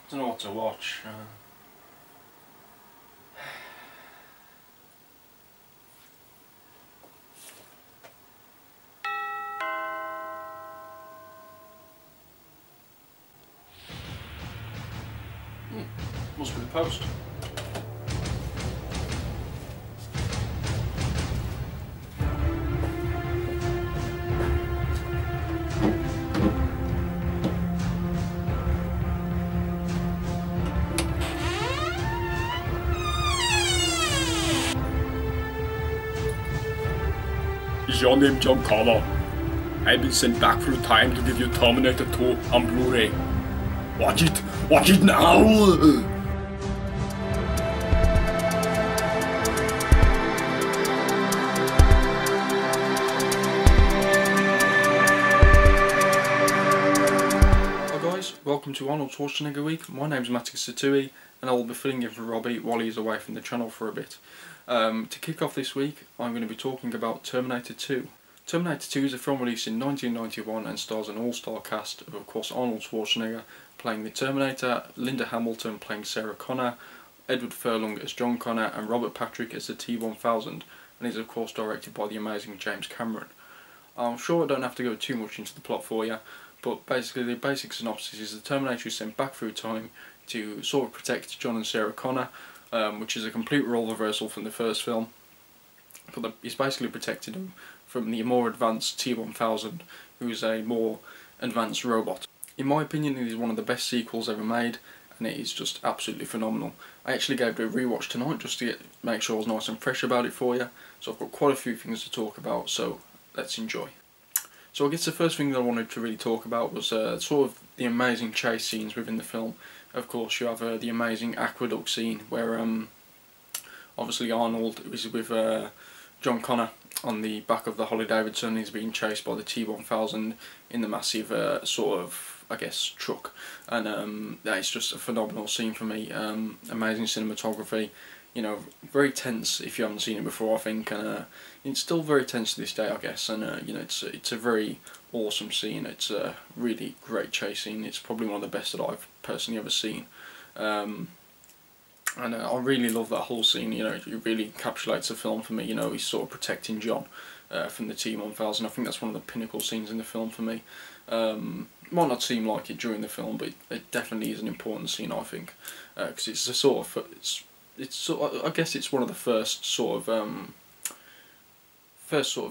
Don't know what to watch. Must be the post. Is your name John Connor? I've been sent back through time to give you Terminator 2 on Blu-ray. Watch it! Watch it now! Hi guys, welcome to Arnold Schwarzenegger Week. My name's Matty Satui and I will be filling in for Robbie while he's away from the channel for a bit. To kick off this week, I'm going to be talking about Terminator 2. Terminator 2 is a film released in 1991 and stars an all-star cast of course Arnold Schwarzenegger playing the Terminator, Linda Hamilton playing Sarah Connor, Edward Furlong as John Connor and Robert Patrick as the T-1000, and is of course directed by the amazing James Cameron. I'm sure I don't have to go too much into the plot for you, but basically the basic synopsis is the Terminator is sent back through time to sort of protect John and Sarah Connor, which is a complete role reversal from the first film. But he's basically protected them from the more advanced T-1000, who is a more advanced robot. In my opinion, it is one of the best sequels ever made, and it is just absolutely phenomenal. I actually gave it a rewatch tonight just to make sure I was nice and fresh about it for you, so I've got quite a few things to talk about, so let's enjoy. So I guess the first thing that I wanted to really talk about was sort of the amazing chase scenes within the film. Of course you have the amazing aqueduct scene where obviously Arnold is with John Connor on the back of the Harley Davidson. He's being chased by the T-1000 in the massive sort of, I guess, truck, and that is just a phenomenal scene for me. Amazing cinematography, you know, very tense if you haven't seen it before, I think, and it's still very tense to this day, I guess, and you know, it's a very awesome scene. It's a really great chase scene. It's probably one of the best that I've personally ever seen. And I really love that whole scene. You know, it really encapsulates the film for me. You know, he's sort of protecting John from the T-1000. I think that's one of the pinnacle scenes in the film for me. Might not seem like it during the film, but it definitely is an important scene, I think, because it's a sort of I guess it's one of the first sort of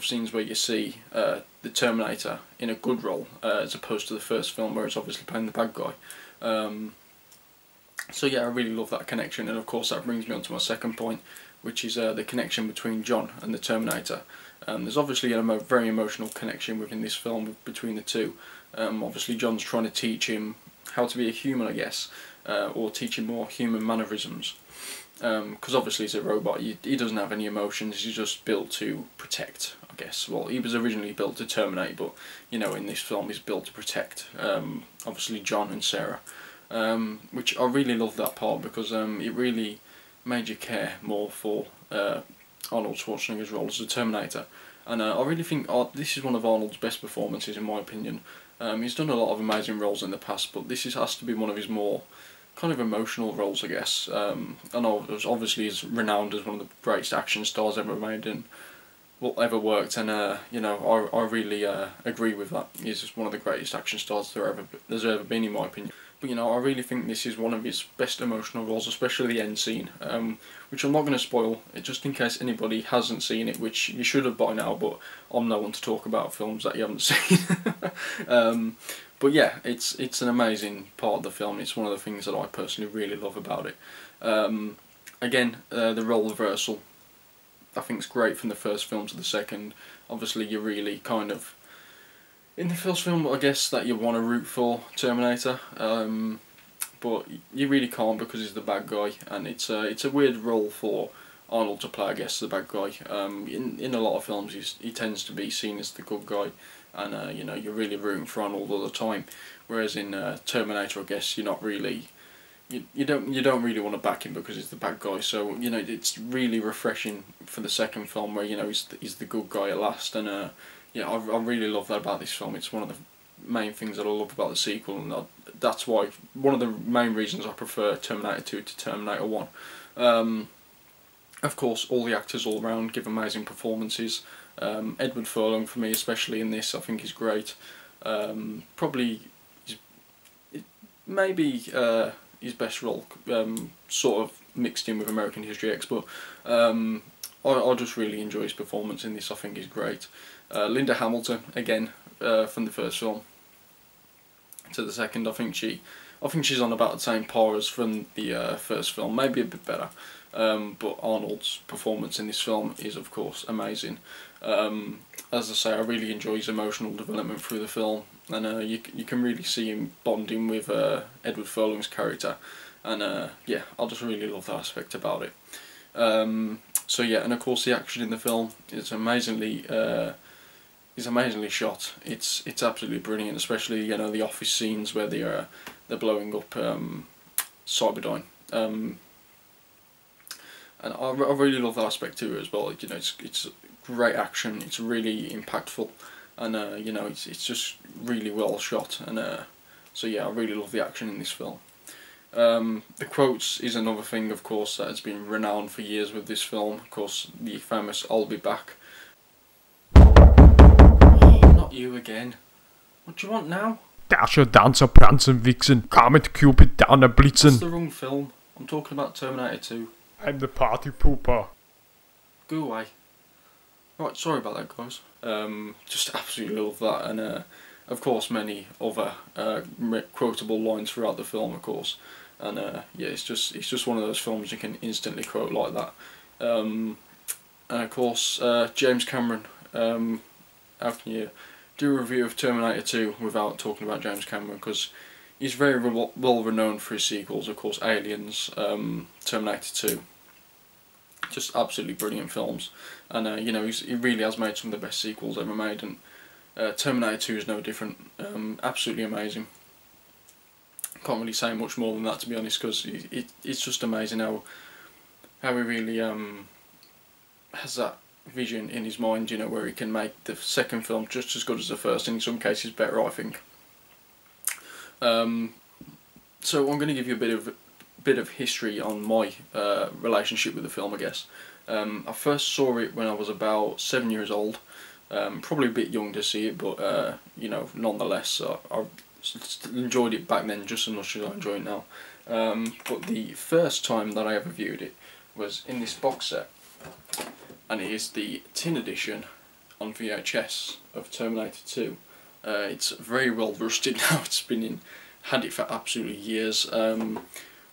scenes where you see the Terminator in a good role, as opposed to the first film where it's obviously playing the bad guy. So yeah, I really love that connection, and of course that brings me on to my second point, which is the connection between John and the Terminator. There's obviously a very emotional connection within this film between the two. Obviously John's trying to teach him how to be a human, I guess, or teach him more human mannerisms. Because obviously he's a robot, he doesn't have any emotions, he's just built to protect, I guess. Well, he was originally built to terminate, but you know, in this film he's built to protect, obviously John and Sarah. Which I really love that part, because it really made you care more for Arnold Schwarzenegger's role as the Terminator. And I really think this is one of Arnold's best performances in my opinion. He's done a lot of amazing roles in the past, but this has to be one of his more kind of emotional roles, I guess. And obviously he's renowned as one of the greatest action stars ever made and ever worked, and you know, I really agree with that. He's just one of the greatest action stars there's ever been, in my opinion. But you know, I really think this is one of his best emotional roles, especially the end scene, which I'm not going to spoil, just in case anybody hasn't seen it, which you should have by now, but I'm no one to talk about films that you haven't seen. But yeah, it's an amazing part of the film. It's one of the things that I personally really love about it. Again, the role reversal, I think it's great from the first film to the second. Obviously you really kind of, in the first film I guess that you want to root for Terminator, but you really can't because he's the bad guy, and it's a weird role for Arnold to play, I guess, the bad guy. In a lot of films he tends to be seen as the good guy, and you know, you're really rooting for Arnold all the time, whereas in Terminator I guess you're not really, you don't really want to back him because he's the bad guy. So you know, it's really refreshing for the second film where, you know, he's the good guy at last, and yeah, I really love that about this film. It's one of main things that I love about the sequel, and that's why one of the main reasons I prefer Terminator 2 to Terminator 1. Of course, all the actors all around give amazing performances. Edward Furlong, for me especially in this, I think is great. Probably maybe his best role, sort of mixed in with American History X, but I just really enjoy his performance in this. I think he's great. Linda Hamilton, again, from the first film to the second, I think she's on about the same par as from the first film, maybe a bit better. But Arnold's performance in this film is of course amazing. As I say, I really enjoy his emotional development through the film, and you can really see him bonding with Edward Furlong's character, and yeah, I just really love that aspect about it. So yeah, and of course the action in the film is amazingly shot. It's absolutely brilliant, especially, you know, the office scenes where they're blowing up Cyberdyne. And I really love that aspect to it as well. You know, it's great action. It's really impactful, and you know, it's just really well shot. And so yeah, I really love the action in this film. The quotes is another thing, of course, that has been renowned for years with this film. Of course, the famous "I'll be back." Oh, not you again. What do you want now? Dasher, Dancer, Prancer, Vixen, Comet, Cupid, Downer, Blitzen. That's the wrong film. I'm talking about Terminator 2. I'm the party pooper. Go away. Right, sorry about that, guys. Just absolutely love that, and of course many other quotable lines throughout the film, of course. And yeah, it's just one of those films you can instantly quote like that. And of course, James Cameron. How can you do a review of Terminator 2 without talking about James Cameron? Because he's very well renowned for his sequels, of course, Aliens, Terminator 2. Just absolutely brilliant films, and you know, he really has made some of the best sequels ever made, and Terminator 2 is no different. Absolutely amazing. Can't really say much more than that, to be honest, because it's just amazing how he really has that vision in his mind, you know, where he can make the second film just as good as the first, and in some cases better, I think. So I'm going to give you a bit of history on my relationship with the film, I guess. I first saw it when I was about 7 years old. Probably a bit young to see it, but you know, nonetheless, I enjoyed it back then just as much as I enjoy it now. But the first time that I ever viewed it was in this box set, and it is the tin edition on VHS of Terminator 2. It's very well rusted now. It's been had it for absolutely years.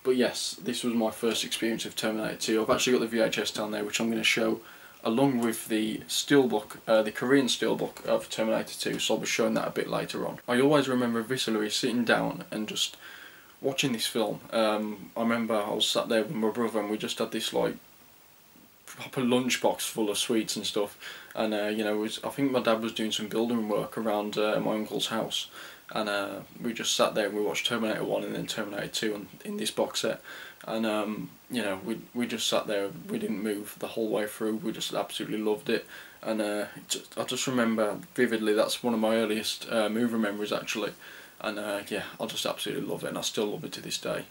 But yes, this was my first experience of Terminator 2. I've actually got the VHS down there, which I'm going to show along with the steelbook, the Korean steelbook of Terminator 2, so I'll be showing that a bit later on. I always remember viscerally sitting down and just watching this film. I remember I was sat there with my brother, and we just had this like proper lunchbox full of sweets and stuff, and you know, I think my dad was doing some building work around my uncle's house, and we just sat there and we watched Terminator 1 and then Terminator 2 in this box set, and you know, we just sat there, we didn't move the whole way through, we just absolutely loved it, and I just remember vividly, that's one of my earliest movie memories actually, and yeah, I just absolutely love it, and I still love it to this day.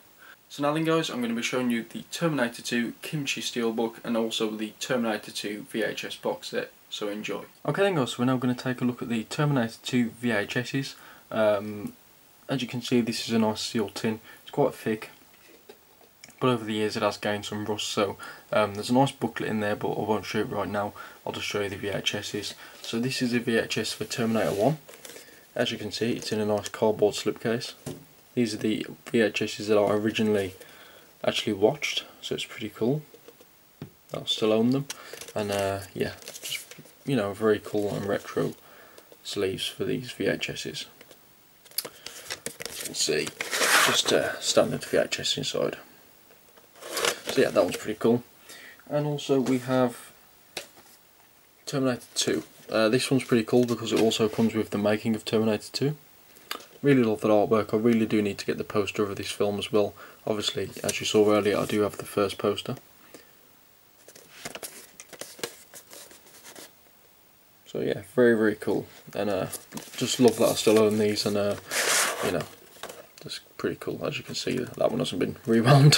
So now then guys, I'm going to be showing you the Terminator 2 Kimchi Steelbook and also the Terminator 2 VHS box set, so enjoy. Okay then guys, so we're now going to take a look at the Terminator 2 VHSs. As you can see, this is a nice sealed tin. It's quite thick, but over the years it has gained some rust, so there's a nice booklet in there, but I won't show it right now. I'll just show you the VHSs. So this is a VHS for Terminator 1. As you can see, it's in a nice cardboard slipcase. These are the VHSs that I originally actually watched, so it's pretty cool. I still own them, and yeah, just, you know, very cool and retro sleeves for these VHSs. As you can see, just a standard VHS inside. So yeah, that one's pretty cool. And also we have Terminator 2. This one's pretty cool because it also comes with the making of Terminator 2. Really love that artwork. I really do need to get the poster of this film as well. Obviously, as you saw earlier, I do have the first poster. So yeah, very cool, and just love that I still own these, and you know, that's pretty cool. As you can see, that one hasn't been rewound.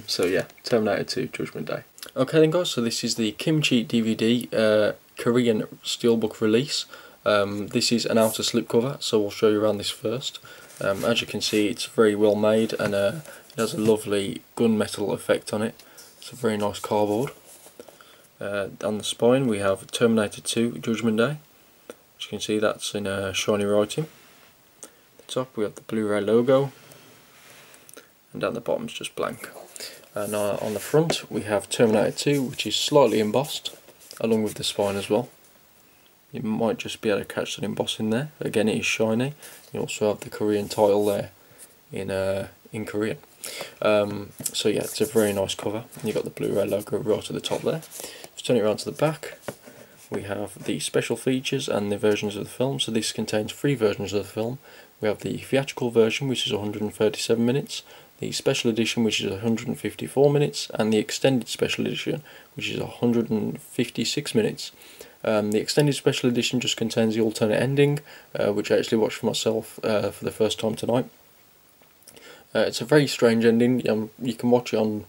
So yeah, Terminator 2 Judgment Day. Okay then guys, so this is the Kimchi DVD Korean Steelbook release. This is an outer slipcover, so I'll show you around this first. As you can see, it's very well made, and it has a lovely gunmetal effect on it. It's a very nice cardboard. On the spine we have Terminator 2 Judgment Day. As you can see, that's in shiny writing. At the top we have the Blu-ray logo, and down the bottom is just blank. And on the front we have Terminator 2, which is slightly embossed, along with the spine as well. You might just be able to catch that embossing there. Again, it is shiny. You also have the Korean title there in Korean. So yeah, it's a very nice cover. And you've got the Blu-ray logo right at the top there. Let's turn it around to the back. We have the special features and the versions of the film. So this contains 3 versions of the film. We have the theatrical version, which is 137 minutes, the special edition, which is 154 minutes, and the extended special edition, which is 156 minutes. The extended special edition just contains the alternate ending, which I actually watched for myself for the first time tonight. It's a very strange ending. You can watch it on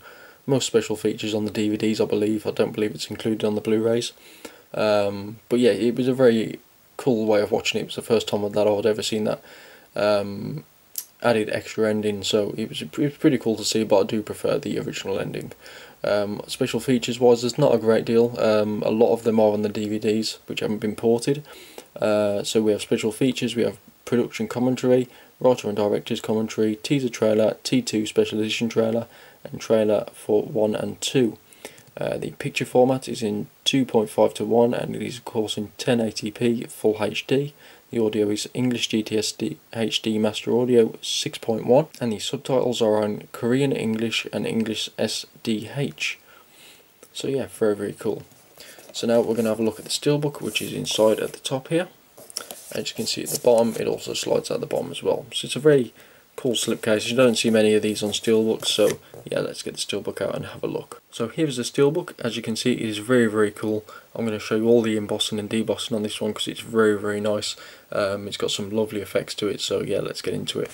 most special features on the DVDs, I believe. I don't believe it's included on the Blu-rays. But yeah, it was a very cool way of watching it. It was the first time that I'd ever seen that added extra ending, so it was pretty cool to see, but I do prefer the original ending. Special features wise, there's not a great deal. A lot of them are on the DVDs, which haven't been ported. So we have special features, we have production commentary, writer and director's commentary, teaser trailer, T2 special edition trailer, and trailer for 1 and 2. The picture format is in 2.5:1, and it is of course in 1080p full HD. The audio is English GTS HD Master Audio 6.1, and the subtitles are on Korean, English and English SDH. So yeah, very cool. So now we're going to have a look at the steelbook, which is inside at the top here. As you can see at the bottom, it also slides out the bottom as well. So it's a very cool slipcase. You don't see many of these on steelbooks, so yeah, let's get the steelbook out and have a look. So here's the steelbook. As you can see, it is very cool. I'm going to show you all the embossing and debossing on this one because it's very nice. It's got some lovely effects to it, so yeah, let's get into it.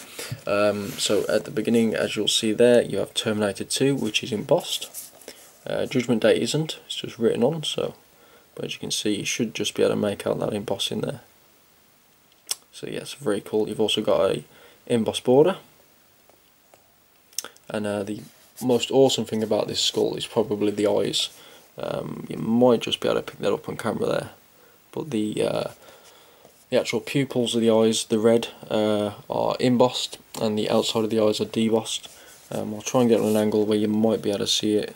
So at the beginning, as you'll see there, you have Terminator 2, which is embossed. Judgment Day isn't, it's just written on, so, but as you can see, you should just be able to make out that embossing there. So yeah, it's very cool. You've also got a embossed border, and the most awesome thing about this skull is probably the eyes. You might just be able to pick that up on camera there, but the actual pupils of the eyes, the red, are embossed, and the outside of the eyes are debossed. I'll try and get on an angle where you might be able to see it.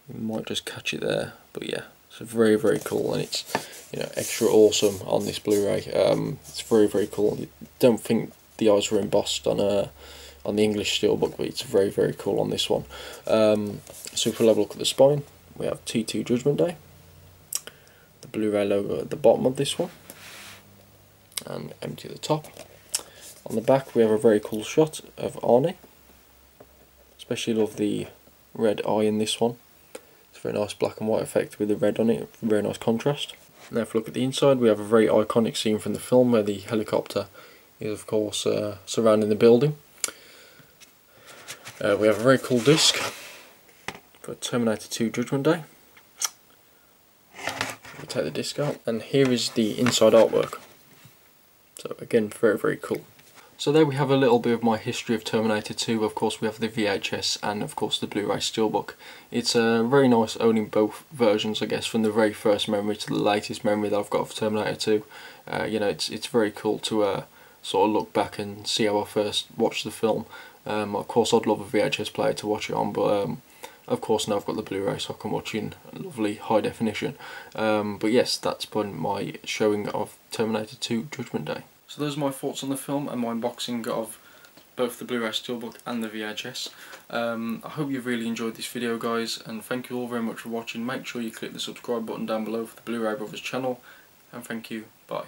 You might just catch it there, but yeah, it's very cool, and it's, you know, extra awesome on this Blu-ray. It's very cool. I don't think the eyes were embossed on the English steelbook, but it's very cool on this one. So if we'll have a look at the spine, we have T2 Judgment Day, the Blu-ray logo at the bottom of this one, and empty at the top. On the back we have a very cool shot of Arnie. Especially love the red eye in this one. It's a very nice black and white effect with the red on it, very nice contrast. Now if we look at the inside, we have a very iconic scene from the film where the helicopter is of course surrounding the building. We have a very cool disc for Terminator 2 Judgment Day. We'll take the disc out, and here is the inside artwork. So again, very cool. So there we have a little bit of my history of Terminator 2. Of course we have the VHS and of course the Blu-ray steelbook. It's very nice owning both versions, I guess, from the very first memory to the latest memory that I've got of Terminator 2. You know, it's very cool to sort of look back and see how I first watched the film. Of course I'd love a VHS player to watch it on, but of course now I've got the Blu-ray so I can watch in lovely high definition. But yes, that's been my showing of Terminator 2 Judgment Day. So those are my thoughts on the film and my unboxing of both the Blu-ray steelbook and the VHS. I hope you've really enjoyed this video, guys, and thank you all very much for watching. Make sure you click the subscribe button down below for the Blu-ray Brothers channel, and thank you, bye.